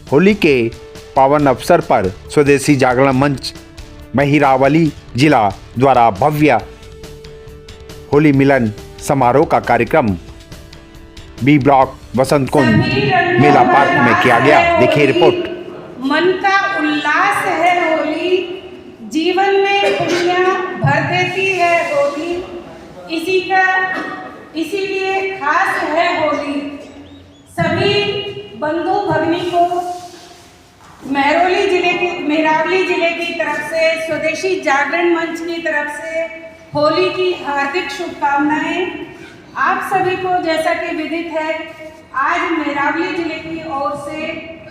होली के पावन अवसर पर स्वदेशी जागरण मंच महिरावली जिला द्वारा भव्य होली मिलन समारोह का कार्यक्रम बी ब्लॉक वसंत कुंज मेला पार्क में किया गया। देखिए रिपोर्ट। मन का उल्लास है होली, जीवन में खुशियाँ भर देती है होली, इसीलिए खास है होली। सभी बंधु भगिनी को मेहरावली जिले की तरफ से, स्वदेशी जागरण मंच की तरफ से होली की हार्दिक शुभकामनाएं। आप सभी को जैसा कि विदित है, आज मेहरावली जिले की ओर से,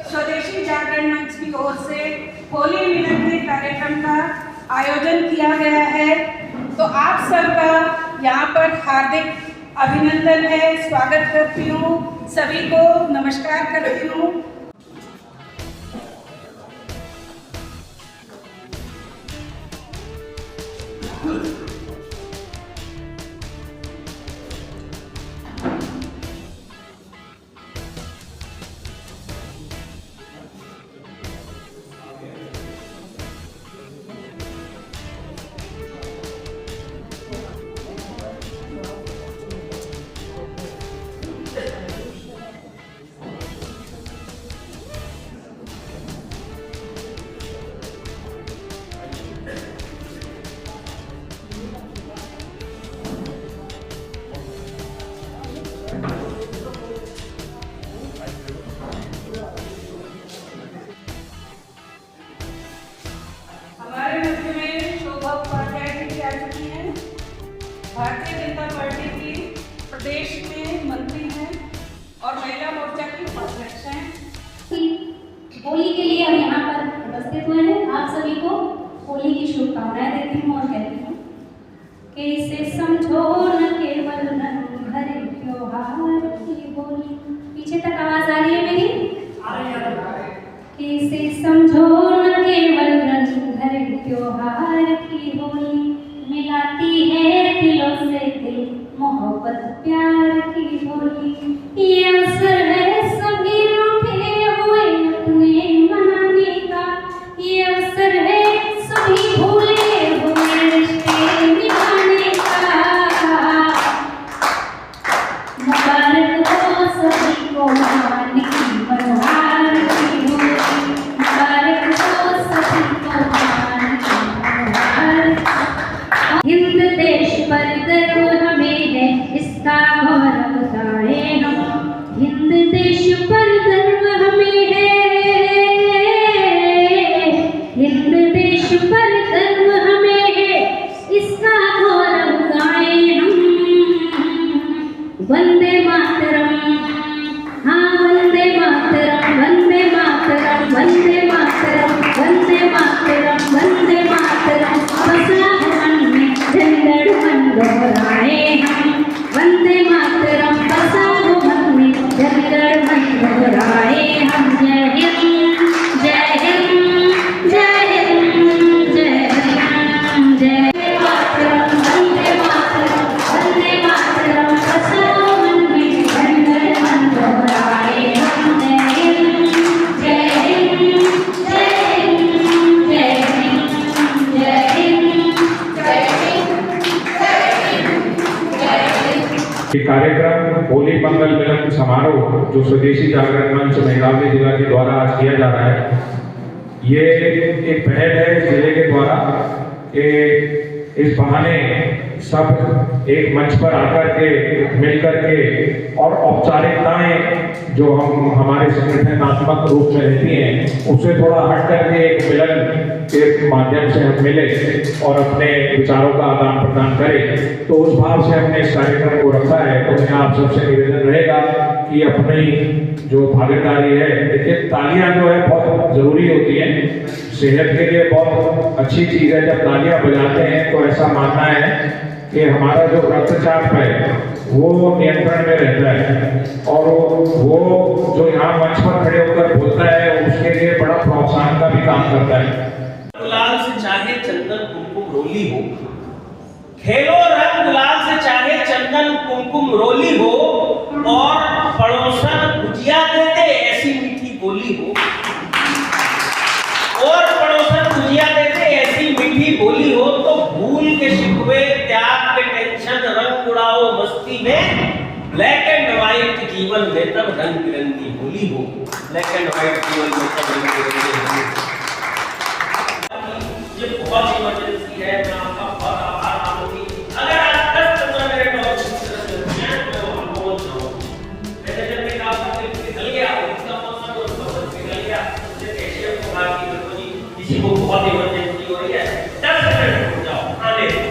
स्वदेशी जागरण मंच की ओर से होली मिलन के कार्यक्रम का आयोजन किया गया है। तो आप सबका यहाँ पर हार्दिक अभिनंदन है, स्वागत करती हूँ, सभी को नमस्कार करती हूँ। भारतीय जनता पार्टी की प्रदेश में मंत्री हैं और महिला मोर्चा की उपाध्यक्ष हैं। होली के लिए हम यहाँ पर उपस्थित हुए हैं। आप सभी को होली की शुभकामनाएं देती हूँ और कहती हूँ कि इसे समझो न केवल रंग भरे त्योहार की होली। पीछे तक आवाज आ रही है मेरी? कि इसे समझो न केवल रंग भरे त्योहार की होली, मिलाती है दिलों से दिल, मोहब्बत प्यार की होली। ये अवसर है सभी रूठे हुए अपने मनाने का, ये अवसर है सभी भूले हुए रिश्ते निभाने का। मुबारक हो सभी को मान की मनोहार की होली, मुबारक हो सभी को मान की मनोहार। हिंद देश पर गर्व हमें है, इसका गौरव गाए हम। हिंद देश पर गर्व हमें है, हिंद देश पर गर्व हमें है, इसका गौरव गाए हम। वंदे मातरम, हाँ वंदे मातरम, वंदे मातरम, वंदे मातरम, वंदे मातरम, वंदे मातरम। बसा मन में जनगण मन दोहराए हम, वंदे मातरम। बसा मन में जनगण मन दोहराए हम। जय हिंद, जय हिंद, जय हिंद, जय हिंद, जय मातरम, वंदे मातरम, वंदे मातरम। बसा मन में जनगण मन दोहराए हम। जय हिंद, जय हिंद, जय हिंद, जय हिंद, जय हिंद, जय हिंद। ये कार्यक्रम होली मंगल मिलन समारोह जो स्वदेशी जागरण मंच महिरावली जिला के द्वारा आज किया जा रहा है, ये एक पहल है जिले के द्वारा कि इस बहाने सब एक मंच पर आकर के मिलकर के और औपचारिकताएं जो हम हमारे संगठनात्मक रूप में रहती हैं उससे थोड़ा हट करके एक मिलन के माध्यम से हम मिले और अपने विचारों का आदान प्रदान करें। तो उस भाव से हमने इस कार्यक्रम को रखा है। तो मैं आप सबसे निवेदन रहेगा कि अपनी जो भागीदारी है, देखिए तालियां जो है बहुत जरूरी होती हैं, सेहत के लिए बहुत अच्छी चीज है। जब तालियां बजाते हैं तो ऐसा मानना है कि हमारा जो रक्तचाप है वो नियंत्रण में रहता है और वो जो यहाँ मंच पर खड़े होकर बोलता है उसके लिए बड़ा प्रोत्साहन का भी काम करता है। गुलाल से चाहे चंदन कुमकुम रोली हो, खेलो रंग गुलाल से चाहे चंदन कुमकुम रोली हो, और पड़ोसन भुजिया देते ऐसी मीठी बोली हो। उड़ाओ मस्ती में, ब्लैक एंड व्हाइट जीवन में तब रंग बिरंगी होली हो, ब्लैक एंड व्हाइट जीवन में तब रंग बिरंगी होली हो। ये बहुत इमरजेंसी है, मैं आपका बहुत आभार मानूंगी। अगर आप 10-15 मिनट और किसी को बहुत इमरजेंसी हो रही है, 10 मिनट रुक जाओ, आने दो।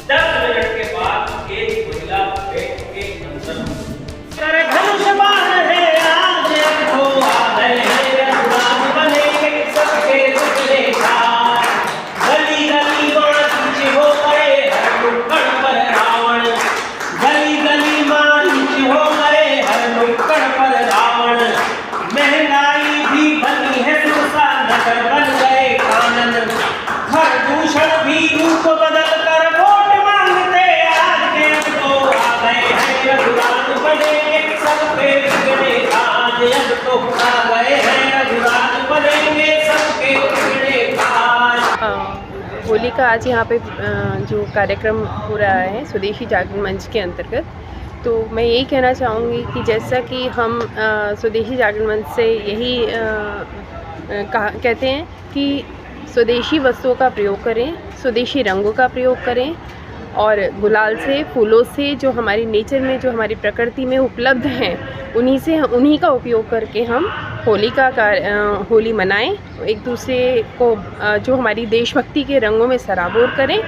10 मिनट के बाद एक महिला बैठ के अंदर घर से बाहर है, आज हो आ गए हैं रघुराम बने सबके टुकड़े खाए, गली गली मांच हो गए हर नुक्कड़ पर रावण, गली गली मांच हो गए हर नुक्कड़ पर रावण, महंगाई भी बनी है सुरसा नगर बन गए कानन, हर दूषण भी रूप बदल कर वोट मांगते आज के तो आ गए हैं रघुराम बनेंगे सबके टुकड़े आज, अब तो आ गए हैं रघुराम बनेंगे सबके टुकड़े आज। होली का आज यहाँ पे जो कार्यक्रम हो रहा है स्वदेशी जागरण मंच के अंतर्गत, तो मैं यही कहना चाहूँगी कि जैसा कि हम स्वदेशी जागरण मंच से यही कहते हैं कि स्वदेशी वस्तुओं का प्रयोग करें, स्वदेशी रंगों का प्रयोग करें और गुलाल से, फूलों से, जो हमारी नेचर में, जो हमारी प्रकृति में उपलब्ध हैं, उन्हीं का उपयोग करके हम होली मनाएं, एक दूसरे को जो हमारी देशभक्ति के रंगों में सराबोर करें।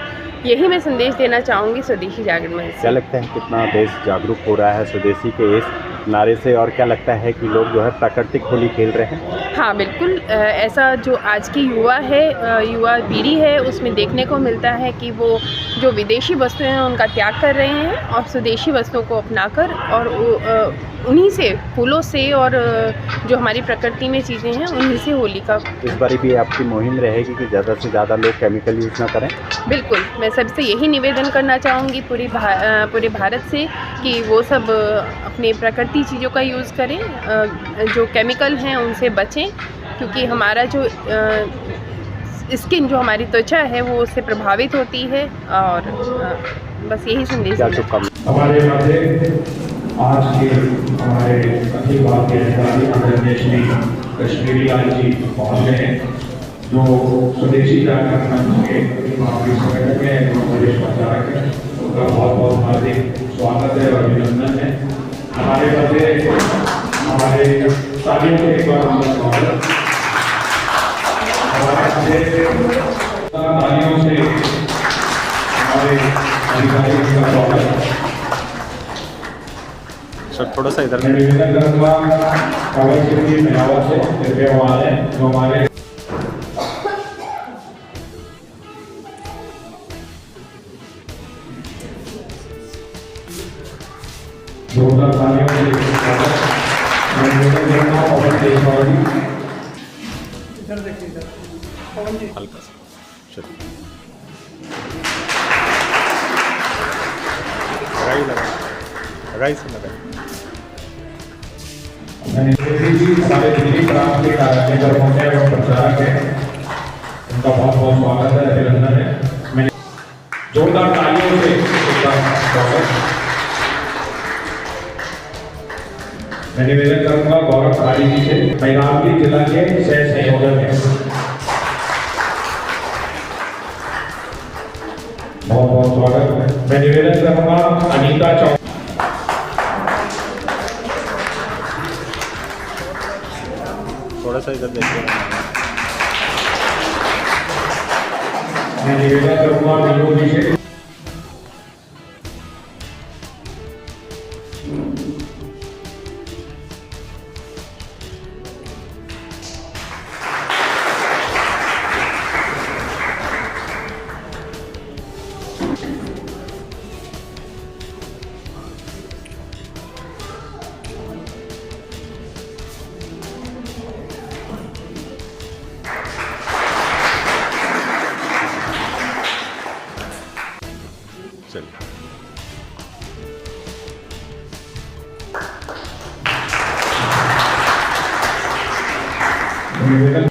यही मैं संदेश देना चाहूँगी स्वदेशी जागरण मंच से। क्या लगता है कितना देश जागरूक हो रहा है स्वदेशी के इस नारे से, और क्या लगता है कि लोग जो है प्राकृतिक होली खेल रहे हैं? हाँ बिल्कुल, ऐसा जो आज की युवा पीढ़ी है उसमें देखने को मिलता है कि वो जो विदेशी वस्तुएं हैं उनका त्याग कर रहे हैं और स्वदेशी वस्तुओं को अपनाकर और उन्हीं से, फूलों से और जो हमारी प्रकृति में चीज़ें हैं उन्हीं से होली का। इस बार भी आपकी मुहिम रहेगी कि ज़्यादा से ज़्यादा लोग केमिकल यूज़ ना करें? बिल्कुल, मैं सबसे यही निवेदन करना चाहूँगी पूरे भारत से कि वो सब अपने प्रकृति चीज़ों का यूज़ करें, जो केमिकल हैं उनसे बचें, क्योंकि हमारा जो स्किन, जो हमारी त्वचा है वो उससे प्रभावित होती है। और बस यही संदेश हमारे मध्य आज के हमारे अखिल भारतीय अधिकारी आदरणीय श्री कश्मीरी लाल जी पहुँचे हैं, जो स्वदेशी जागरण मंच के संगठक हैं एवं वरिष्ठ प्रचारक हैं। उनका बहुत बहुत हार्दिक स्वागत है और अभिनंदन है। हमारे मध्य हमारे तालियों के एक बार हमारा स्वागत, तालियों से हमारे अधिकारी का स्वागत। सर थोड़ा सा इधर निवेदन करूँगा खबर से मिलावट से कृपया वाले जो हमारे जोरदार तालियों से निवेदन करूँगा और देशवासी हल्का सा लगाई से लगाई। हमारे दिल्ली प्रांत के कार्यालय पर पहुंचे एवं प्रचारक है, उनका बहुत बहुत स्वागत है, अभिनंदन है। मैंने जोरदार तालियों से उनका स्वागत। मैं निवेदन करूंगा गौरव खराड़ी जी से, मैदान जिला के सह संयोजक हैं। बहुत बहुत स्वागत है। मैं निवेदन करूंगा अनीता चौक, थोड़ा सा इधर देखिए। मैं निवेदन करूंगा मीनू जी से। निवेदन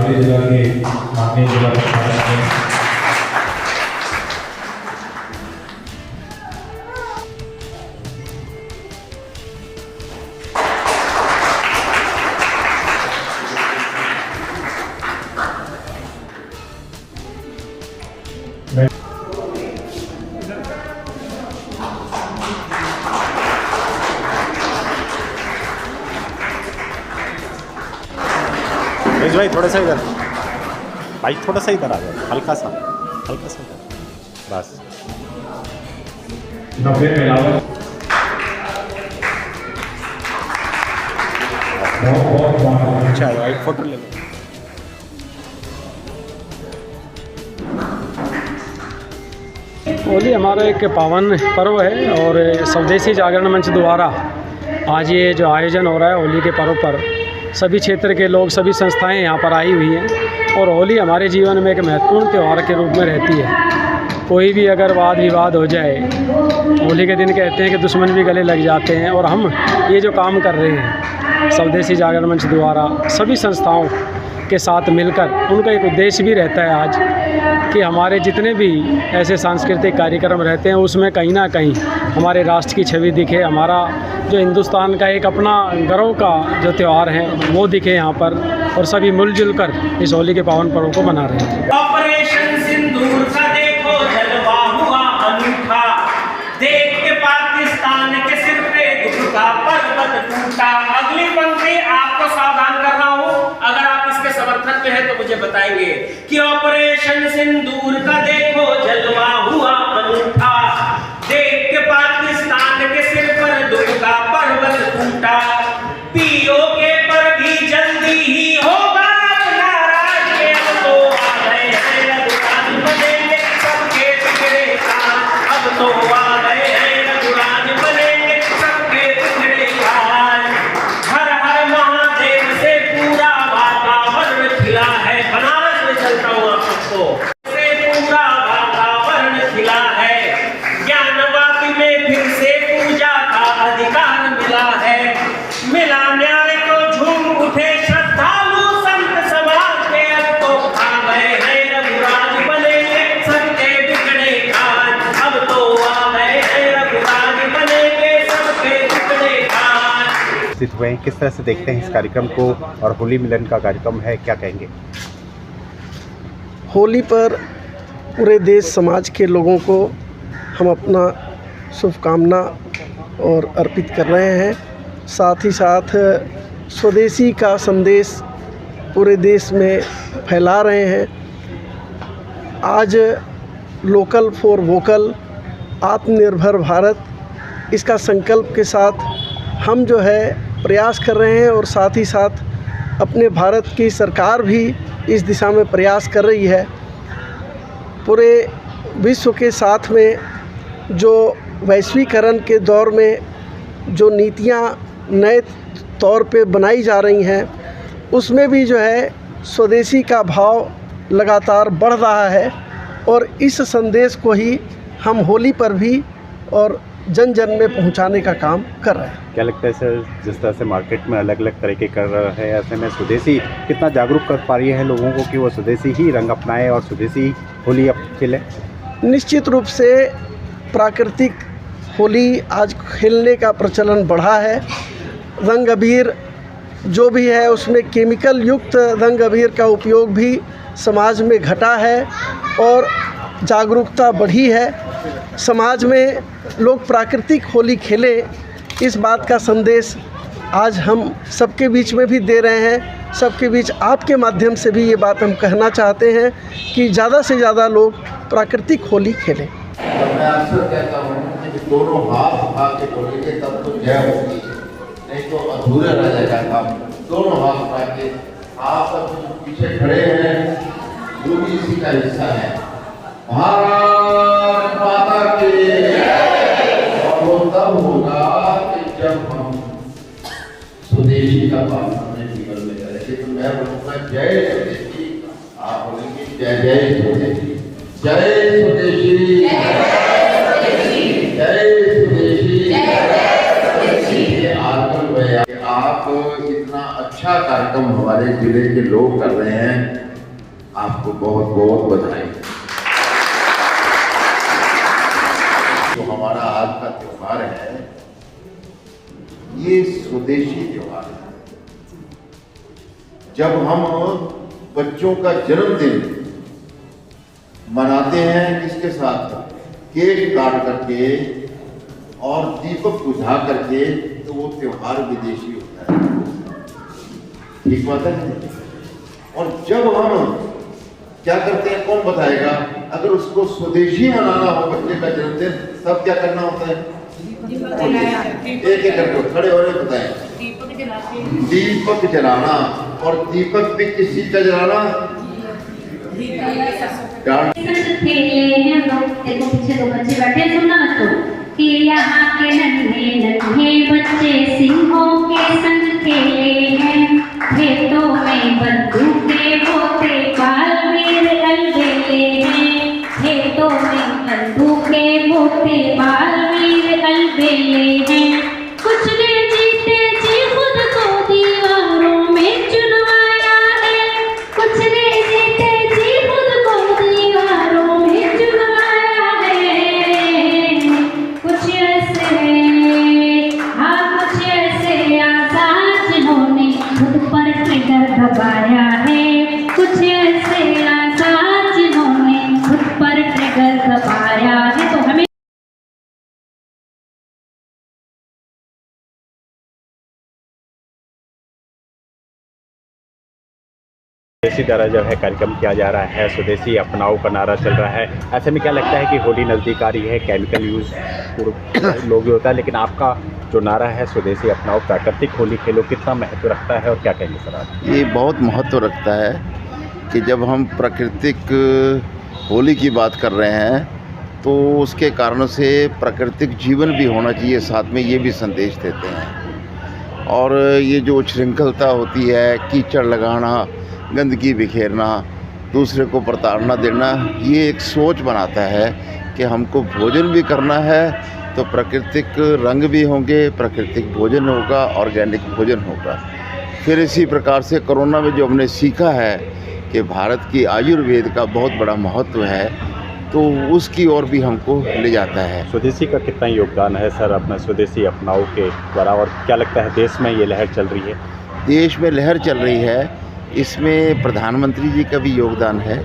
मैरावली जिला के माननीय जिला प्रशासक हैं। भाई थोड़ा सा इधर, भाई थोड़ा सा इधर आ जाओ, हल्का सा इधर, बस। 90 मिलावट बहुत अच्छा है, एक फोटो ले लो। होली हमारा एक पावन पर्व है और स्वदेशी जागरण मंच द्वारा आज ये जो आयोजन हो रहा है होली के पर्व पर सभी क्षेत्र के लोग, सभी संस्थाएं यहाँ पर आई हुई हैं और होली हमारे जीवन में एक महत्वपूर्ण त्यौहार के रूप में रहती है। कोई भी अगर वाद विवाद हो जाए, होली के दिन कहते हैं कि दुश्मन भी गले लग जाते हैं और हम ये जो काम कर रहे हैं स्वदेशी जागरण मंच द्वारा सभी संस्थाओं के साथ मिलकर, उनका एक उद्देश्य भी रहता है आज कि हमारे जितने भी ऐसे सांस्कृतिक कार्यक्रम रहते हैं उसमें कहीं ना कहीं हमारे राष्ट्र की छवि दिखे, हमारा जो हिंदुस्तान का एक अपना गर्व का जो त्यौहार है वो दिखे यहाँ पर, और सभी मिलजुल कर इस होली के पावन पर्व को मना रहे हैं। ऑपरेशन सिंदूर का देखो जलवा हुआ अनूठा, देख के पाकिस्तान के सिर पे दुख का पर्वत टूटा। अगली पंक्ति आपको सावधान कर रहा हूँ, अगर आप इसके समर्थन में है तो मुझे बताएंगे कि ऑपरेशन सिंदूर का देखो जलवा हुआ अनूठा, देख के पाकिस्तान के सिर पर दुख का पर्वत टूटा। पीओके पर भी जल्दी ही होगा नाराज के, अब तो आ गए हैं रघुराज बनेंगे सबके बिगड़े काज, अब तो आ गए हैं रघुराज बनेंगे सबके बिगड़े काज। हर हर महादेव से पूरा वातावरण खिला है, बनारस में चलता हूँ आपको, से पूरा वातावरण खिला है। ज्ञानवापी में फिर से पूजा का अधिकार मिला है, मिला न्याय को झूम उठे श्रद्धालु संत समाज के, अब तो आ गए हैं रघुराज बनेंगे सबके बिगड़े काज, अब तो आ गए हैं रघुराज बनेंगे सबके बिगड़े काज। उपस्थित हुए हैं, किस तरह से देखते हैं इस कार्यक्रम को और होली मिलन का कार्यक्रम है, क्या कहेंगे? होली पर पूरे देश समाज के लोगों को हम अपना शुभकामना और अर्पित कर रहे हैं। साथ ही साथ स्वदेशी का संदेश पूरे देश में फैला रहे हैं। आज लोकल फॉर वोकल, आत्मनिर्भर भारत, इसका संकल्प के साथ हम जो है प्रयास कर रहे हैं और साथ ही साथ अपने भारत की सरकार भी इस दिशा में प्रयास कर रही है। पूरे विश्व के साथ में जो वैश्वीकरण के दौर में जो नीतियाँ नए तौर पे बनाई जा रही हैं, उसमें भी जो है स्वदेशी का भाव लगातार बढ़ रहा है और इस संदेश को ही हम होली पर भी और जन जन में पहुंचाने का काम कर रहे हैं। क्या लगता है सर, जिस तरह से मार्केट में अलग अलग तरीके कर रहा है, ऐसे में स्वदेशी कितना जागरूक कर पा रही है लोगों को कि वो स्वदेशी ही रंग अपनाएं और स्वदेशी होली खेलें? निश्चित रूप से प्राकृतिक होली आज खेलने का प्रचलन बढ़ा है। रंग अबीर जो भी है उसमें केमिकल युक्त रंग अबीर का उपयोग भी समाज में घटा है और जागरूकता बढ़ी है। समाज में लोग प्राकृतिक होली खेलें, इस बात का संदेश आज हम सबके बीच में भी दे रहे हैं। सबके बीच आपके माध्यम से भी ये बात हम कहना चाहते हैं कि ज़्यादा से ज़्यादा लोग प्राकृतिक होली खेलें। मैं अक्सर कहता हूँ कि दोनों हाथ उठा के बोलेंगे तब तो जय होगी, नहीं तो अधूरा रह जाएगा काम। दोनों हाथ उठा के, आप सब जो पीछे खड़े हैं वो भी इसी का हिस्सा है। भारत माता की जय। और वो तब होगा कि जब हम स्वदेशी का पालन अपने जीवन में करेंगे। तो मैं बोलूँगा जय स्वदेशी, आप बोलेंगे जय जय स्वदेशी, जय स्वदेशी, जय स्वदेशी। ये आजकल आप इतना अच्छा अच्छा कार्यक्रम हमारे जिले के लोग कर रहे हैं, आपको बहुत बहुत बधाई। जो हमारा आज का त्योहार है ये स्वदेशी त्योहार है। जब हम बच्चों का जन्मदिन मनाते हैं किसके साथ, केक काट करके और दीपक बुझा करके, तो वो त्योहार विदेशी होता है, ठीक बात है। और जब हम क्या करते हैं कौन बताएगा, अगर उसको स्वदेशी मनाना हो बच्चे का जन्मदिन, तब क्या करना होता है, एक एक करके खड़े होने बताएं, दीपक जलाना। और दीपक भी किस चीज का जलाना, खेले हैं लोग, देखो पीछे दो बच्चे बैठे, सुनना मत तो कि यहाँ के नन्हे नन्हे बच्चे सिंहों के संग खेले हैं, खेतों में बंदूकें बोते बालवीर अलबेले हैं, खेतों में बंदूकें बोते बालवीर अलबेले हैं। कुछ ने जीते जी खुद को दीवारों में चुनवाया है, कुछ ने जीते जी खुद को दीवारों में चुनवाया है। कुछ ऐसे आजाद जिन्होंने खुद पर ट्रिगर दबाया है, कुछ ऐसे आजाद जिन्होंने खुद पर ट्रिगर दबाया है। तो हमें स्वदेशी द्वारा जो है कार्यक्रम किया जा रहा है, स्वदेशी अपनाओ का नारा चल रहा है। ऐसे में क्या लगता है कि होली नज़दीक आ रही है, केमिकल यूज़ लोग भी होता है, लेकिन आपका जो नारा है स्वदेशी अपनाओ प्राकृतिक होली खेलो, कितना महत्व रखता है और क्या कहेंगे सर आप? ये बहुत महत्व रखता है कि जब हम प्राकृतिक होली की बात कर रहे हैं तो उसके कारणों से प्राकृतिक जीवन भी होना चाहिए, साथ में ये भी संदेश देते हैं। और ये जो उच्छृंखलता होती है, कीचड़ लगाना, गंदगी बिखेरना, दूसरे को प्रताड़ना देना, ये एक सोच बनाता है कि हमको भोजन भी करना है तो प्राकृतिक रंग भी होंगे, प्राकृतिक भोजन होगा, ऑर्गेनिक भोजन होगा। फिर इसी प्रकार से कोरोना में जो हमने सीखा है कि भारत की आयुर्वेद का बहुत बड़ा महत्व है, तो उसकी ओर भी हमको ले जाता है। स्वदेशी का कितना योगदान है सर अपना स्वदेशी अपनाओ के द्वारा, और क्या लगता है देश में ये लहर चल रही है? देश में लहर चल रही है, इसमें प्रधानमंत्री जी का भी योगदान है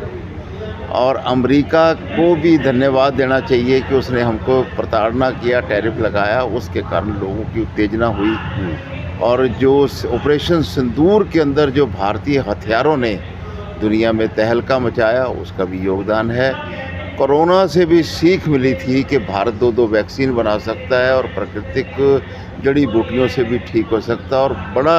और अमेरिका को भी धन्यवाद देना चाहिए कि उसने हमको प्रताड़ना किया, टैरिफ लगाया, उसके कारण लोगों की उत्तेजना हुई। और जो ऑपरेशन सिंदूर के अंदर जो भारतीय हथियारों ने दुनिया में तहलका मचाया, उसका भी योगदान है। कोरोना से भी सीख मिली थी कि भारत दो वैक्सीन बना सकता है और प्राकृतिक जड़ी बूटियों से भी ठीक हो सकता है। और बड़ा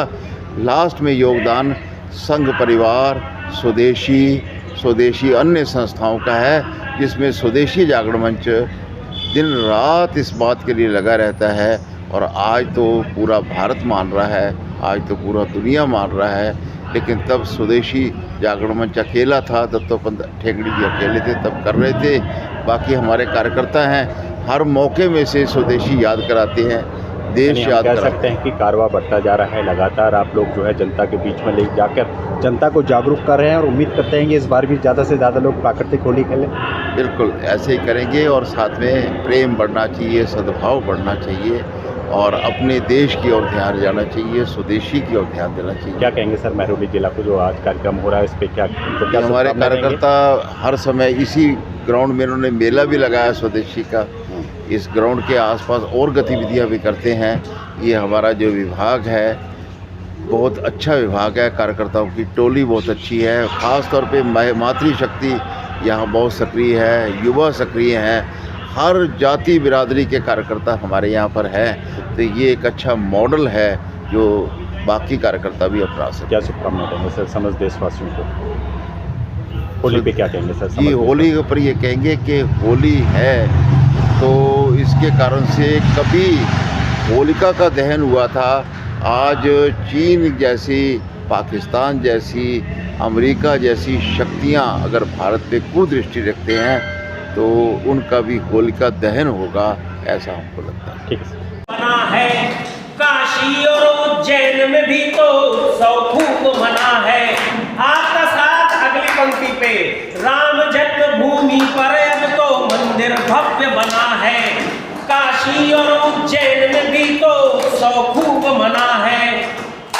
लास्ट में योगदान संघ परिवार, स्वदेशी अन्य संस्थाओं का है, जिसमें स्वदेशी जागरण मंच दिन रात इस बात के लिए लगा रहता है। और आज तो पूरा भारत मान रहा है, आज तो पूरा दुनिया मान रहा है, लेकिन तब स्वदेशी जागरण मंच अकेला था, तब तो ठेकड़ी जी अकेले थे, तब कर रहे थे। बाकी हमारे कार्यकर्ता हैं, हर मौके में से स्वदेशी याद कराते हैं, देश याद कह सकते हैं कि कारवां बढ़ता जा रहा है। लगातार आप लोग जो है जनता के बीच में ले जाकर जनता को जागरूक कर रहे हैं और उम्मीद करते हैं कि इस बार भी ज़्यादा से ज़्यादा लोग प्राकृतिक होली खेलें। बिल्कुल ऐसे ही करेंगे और साथ में प्रेम बढ़ना चाहिए, सद्भाव बढ़ना चाहिए और अपने देश की ओर ध्यान जाना चाहिए, स्वदेशी की ओर ध्यान देना चाहिए। क्या कहेंगे सर महरौली जिला को जो आज कार्यक्रम हो रहा है, इस पर क्या हमारे कार्यकर्ता हर समय इसी ग्राउंड में इन्होंने मेला भी लगाया स्वदेशी का, इस ग्राउंड के आसपास और गतिविधियां भी करते हैं। ये हमारा जो विभाग है बहुत अच्छा विभाग है, कार्यकर्ताओं की टोली बहुत अच्छी है, ख़ास तौर पे मातृशक्ति यहाँ बहुत सक्रिय है, युवा सक्रिय हैं, हर जाति बिरादरी के कार्यकर्ता हमारे यहाँ पर हैं। तो ये एक अच्छा मॉडल है जो बाकी कार्यकर्ता भी अपना सकते। क्या शुभकामनाएं देंगे सर समझ देशवासियों को? होली पे क्या कहेंगे सर? जी होली के ऊपर ये कहेंगे कि होली है तो इसके कारण से कभी होलिका का दहन हुआ था, आज चीन जैसी, पाकिस्तान जैसी, अमेरिका जैसी शक्तियां अगर भारत पे कुदृष्टि रखते हैं तो उनका भी होलिका दहन होगा, ऐसा हमको लगता है। ठीक है। बना है काशी काशी और उज्जैन में भी तो उत्सव खूब मना है। आपका साथ अगली पंक्ति पे, राम जन्मभूमि पर अब तो मंदिर भव्य बना है। काशी और उज्जैन में भी तो उत्सव खूब मना है।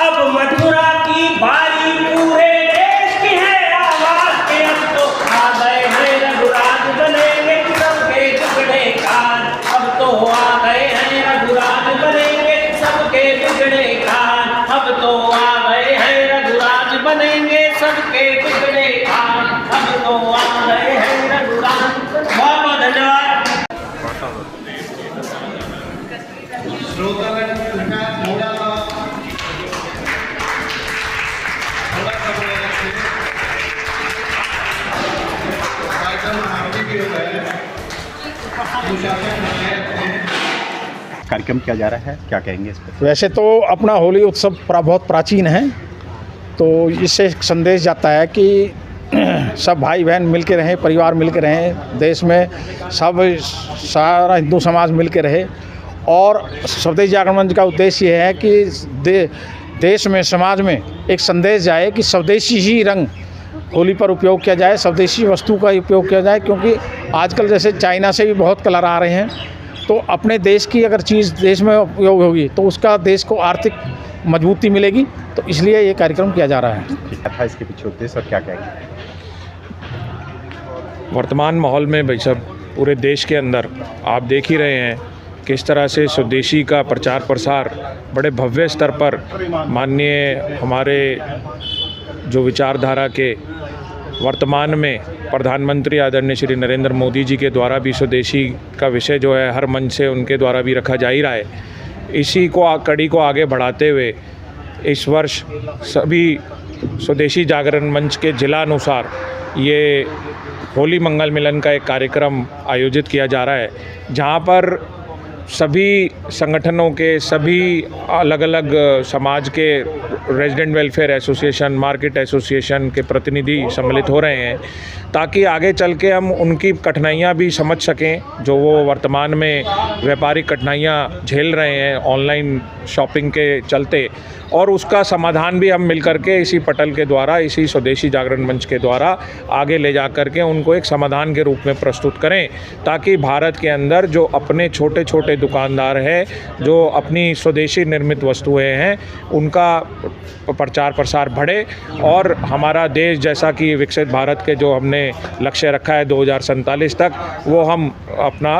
अब मथुरा की बारी पूरे देश की है, आवाज के अब तो आ गए हैं रघुराज बनेंगे सबके टुकड़े कान। अब तो आ गए हैं रघुराज बनेंगे सबके टुकड़े कान। अब तो आ गए हैं रघुराज बनेंगे सबके टुकड़े कान। अब तो आ गए हैं रघुराज। बहुत बहुत धन्यवाद। कार्यक्रम किया जा रहा है, क्या कहेंगे इस पर? वैसे तो अपना होली उत्सव बहुत प्राचीन है, तो इससे एक संदेश जाता है कि सब भाई बहन मिल के रहें, परिवार मिल के रहें, देश में सब सारा हिंदू समाज मिल के रहे। और स्वदेशी जागरण मंच का उद्देश्य ये है कि देश में, समाज में एक संदेश जाए कि स्वदेशी ही रंग होली पर उपयोग किया जाए, स्वदेशी वस्तु का उपयोग किया जाए। क्योंकि आजकल जैसे चाइना से भी बहुत कलर आ रहे हैं, तो अपने देश की अगर चीज़ देश में उपयोग होगी तो उसका देश को आर्थिक मजबूती मिलेगी। तो इसलिए ये कार्यक्रम किया जा रहा है। क्या था इसके पीछे उद्देश्य और क्या कहेंगे? वर्तमान माहौल में भाई साहब पूरे देश के अंदर आप देख ही रहे हैं किस तरह से स्वदेशी का प्रचार प्रसार बड़े भव्य स्तर पर माननीय हमारे जो विचारधारा के वर्तमान में प्रधानमंत्री आदरणीय श्री नरेंद्र मोदी जी के द्वारा भी स्वदेशी का विषय जो है हर मंच से उनके द्वारा भी रखा जा ही रहा है। इसी को कड़ी को आगे बढ़ाते हुए इस वर्ष सभी स्वदेशी जागरण मंच के जिलानुसार ये होली मंगल मिलन का एक कार्यक्रम आयोजित किया जा रहा है, जहाँ पर सभी संगठनों के, सभी अलग अलग समाज के resident welfare association, market association के प्रतिनिधि सम्मिलित हो रहे हैं, ताकि आगे चल के हम उनकी कठिनाइयाँ भी समझ सकें जो वो वर्तमान में व्यापारिक कठिनाइयाँ झेल रहे हैं ऑनलाइन शॉपिंग के चलते, और उसका समाधान भी हम मिल करके इसी पटल के द्वारा, इसी स्वदेशी जागरण मंच के द्वारा आगे ले जा करके उनको एक समाधान के रूप में प्रस्तुत करें, ताकि भारत के अंदर जो अपने छोटे छोटे दुकानदार हैं, जो अपनी स्वदेशी निर्मित वस्तुएं हैं, उनका प्रचार प्रसार बढ़े और हमारा देश जैसा कि विकसित भारत के जो हमने लक्ष्य रखा है 2047 तक, वो हम अपना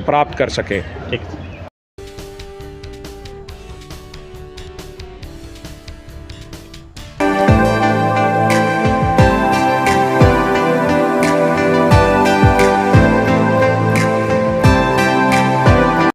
प्राप्त कर सकें। ठीक।